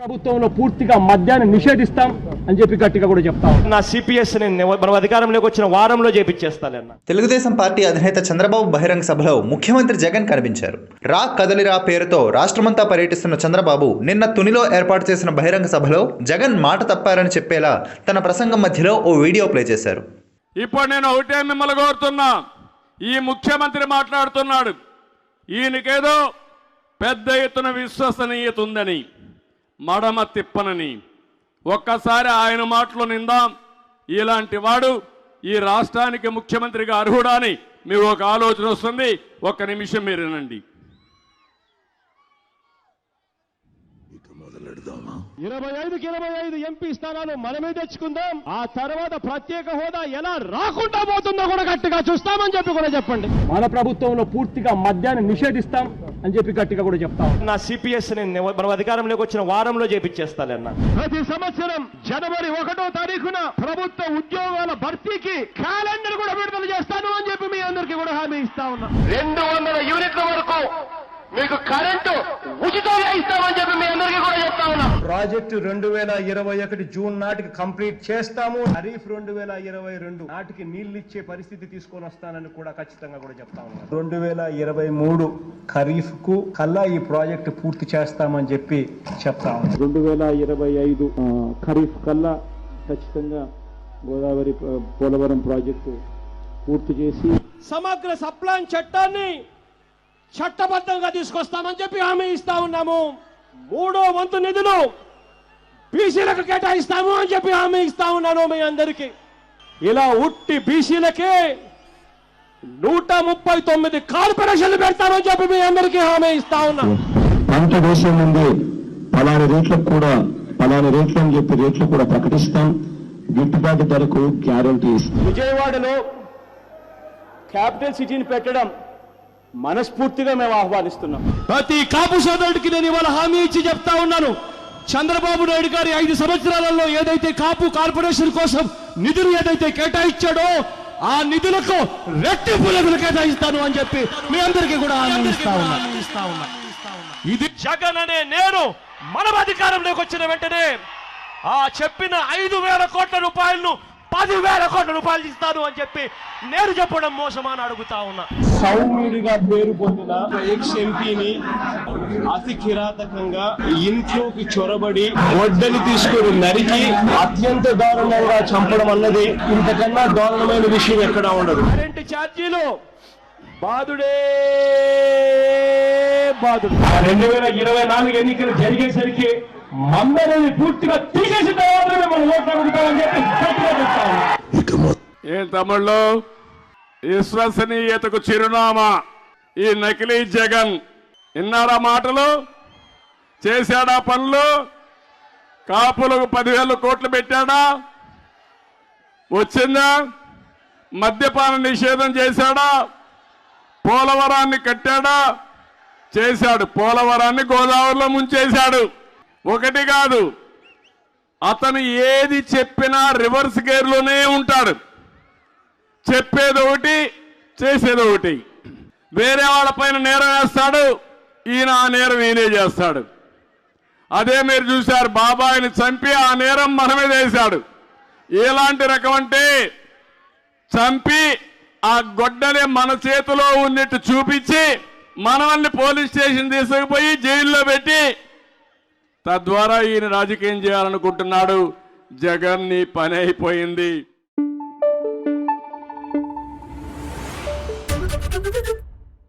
ప్రభుత్వంలో పూర్తిగా మద్యాన్ని నిషేధిస్తాం అని చెప్పి గట్టిగా కూడా చెప్తాం. నా సిపిఎస్ మనం అధికారంలోకి వచ్చిన వారంలో చేపించేస్తానన్న. తెలుగుదేశం పార్టీ అధినేత చంద్రబాబు బహిరంగ సభలో ముఖ్యమంత్రి జగన్ కనిపించారు. రా కదలిరా పేరుతో రాష్ట్రమంతా పర్యటిస్తున్న చంద్రబాబు నిన్న తునిలో ఏర్పాటు చేసిన బహిరంగ సభలో జగన్ మాట తప్పారని చెప్పేలా తన ప్రసంగం మధ్యలో ఓ వీడియో ప్లే చేశారు. ఇప్పుడు నేను ఒకటే మిమ్మల్ని కోరుతున్నా, ఈ ముఖ్యమంత్రి మాట్లాడుతున్నాడు, ఈయనకేదో పెద్ద ఎత్తున విశ్వసనీయత ఉందని, మడమ తిప్పనని. ఒక్కసారి ఆయన మాటలు నిందాం. ఇలాంటి వాడు ఈ రాష్ట్రానికి ముఖ్యమంత్రిగా అర్హుడా అని మీకు ఒక ఆలోచన వస్తుంది. ఒక్క నిమిషం మీరు వినండి. 25కి 25 ఎంపీ స్థానాలు మనమే తెచ్చుకుందాం. ఆ తర్వాత ప్రత్యేక హోదా ఎలా రాకుండా పోతుందో కూడా గట్టిగా చూస్తామని చెప్పి కూడా చెప్పండి. మన ప్రభుత్వంలో పూర్తిగా మద్యాన్ని నిషేధిస్తాం అని చెప్పి గట్టిగా కూడా చెప్తాం. నా సిపిఎస్ మనం అధికారంలోకి వచ్చిన వారంలో చేపించేస్తానన్న. ప్రతి సంవత్సరం జనవరి 1వ తారీఖున ప్రభుత్వ ఉద్యోగాల భర్తీకి క్యాలెండర్ కూడా విడుదల చేస్తాను అని చెప్పి మీ అందరికీ కూడా హామీ ఇస్తా ఉన్నా. 200 యూనిట్ల వరకు మీకు కరెంటు ఉచితంగా ఇస్తామని చెప్పి మీ అందరికీ కూడా చెప్తా ఉన్నా. ప్రాజెక్టు 2021 జూన్ నాటికి కంప్లీట్ చేస్తాము. ఖరీఫ్ 2022 నాటికి నీళ్లు ఇచ్చే పరిస్థితి తీసుకొని వస్తానని కూడా ఖచ్చితంగా కూడా చెప్తా ఉన్నా. 2023 ఖరీఫ్ కు కల్లా ఈ ప్రాజెక్టు పూర్తి చేస్తామని చెప్పి చెప్తా ఉన్నా. 2025 ఖరీఫ్ కల్లా ఖచ్చితంగా గోదావరి పోలవరం ప్రాజెక్టు పూర్తి చేసి సమగ్ర సప్లాన్ చట్టాన్ని చట్టబద్ధంగా తీసుకొస్తామని చెప్పి హామీ ఇస్తా ఉన్నాము. 3వ వంతు నిధులు బీసీలకు కేటాయిస్తాము అని చెప్పి హామీ ఇస్తా ఉన్నాను మీ అందరికీ. ఇలా ఉట్టి బీసీలకే 139 కార్పొరేషన్లు పెడతామని చెప్పి మీ అందరికీ హామీ ఇస్తా ఉన్నాం. పంట వేసే ముందే పలానా రేట్లకు కూడా పలానా రేట్లు అని చెప్పి రేట్లు కూడా ప్రకటిస్తాం. గిట్టుబాటు ధరకు గ్యారంటీ ఇస్తాం. విజయవాడలో క్యాపిటల్ సిటీని పెట్టడం మనస్ఫూర్తిగా మేము ఆహ్వానిస్తున్నాం. ప్రతి కాపు సోదరుడికి నేను ఇవాళ హామీ ఇచ్చి చెప్తా ఉన్నాను. చంద్రబాబు నాయుడు గారి 5 సంవత్సరాలలో ఏదైతే కాపు కార్పొరేషన్ కోసం నిధులు ఏదైతే కేటాయించాడో ఆ నిధులకు రెట్టింపు నిధులు కేటాయిస్తాను అని చెప్పి మీ అందరికీ కూడా హామీ ఇస్తా ఉన్నా. ఇది జగన్ అనే నేను మనం అధికారంలోకి వచ్చిన వెంటనే ఆ చెప్పిన 5,000 కోట్ల రూపాయలను 10,000 కోట్ల రూపాయలు ఇస్తాను అని చెప్పి నేను చెప్పడం మోసమా అని అడుగుతా ఉన్నా. సౌమ్యుడిగా పేరు పొందిన ఎక్స్ ఎంపీని అతి కిరాతకంగా ఇంట్లోకి చొరబడి వడ్డని తీసుకుని నరికి అత్యంత దారుణంగా చంపడం అన్నది ఇంతకన్నా దారుణమైన విషయం ఎక్కడా ఉండదు. కరెంటు ఛార్జీలు బాధుడే బాధుడు. 2024 ఎన్నికలు జరిగేసరికి మందరిని పూర్తిగా తీసేసిన తర్వాత మనం ఓట్లు అడుగుతామని చెప్పి ఏం తమ్ముళ్ళు, విశ్వసనీయతకు చిరునామా ఈ నకిలీ జగన్. విన్నారా మాటలు? చేశాడా పనులు? కాపులకు 10,000 కోట్లు పెట్టాడా? వచ్చిందా? మద్యపాన నిషేధం చేశాడా? పోలవరాన్ని కట్టాడా? చేశాడు. పోలవరాన్ని గోదావరిలో ముంచేశాడు. ఒకటి కాదు, అతను ఏది చెప్పినా రివర్స్ గేర్లోనే ఉంటాడు. చెప్పేది ఒకటి, చేసేది ఒకటి. వేరే వాళ్ళ పైన నేరం వేస్తాడు, ఈయన ఆ నేరం ఈయనే చేస్తాడు. అదే మీరు చూశారు, బాబాయిని చంపి ఆ నేరం మనమే చేశాడు. ఎలాంటి రకం అంటే చంపి ఆ గొడ్డనే మన చేతిలో ఉన్నట్టు చూపించి మనల్ని పోలీస్ స్టేషన్ తీసుకుపోయి జైల్లో పెట్టి తద్వారా ఈయన రాజకీయం చేయాలనుకుంటున్నాడు. జగన్ నీ పని అయిపోయింది.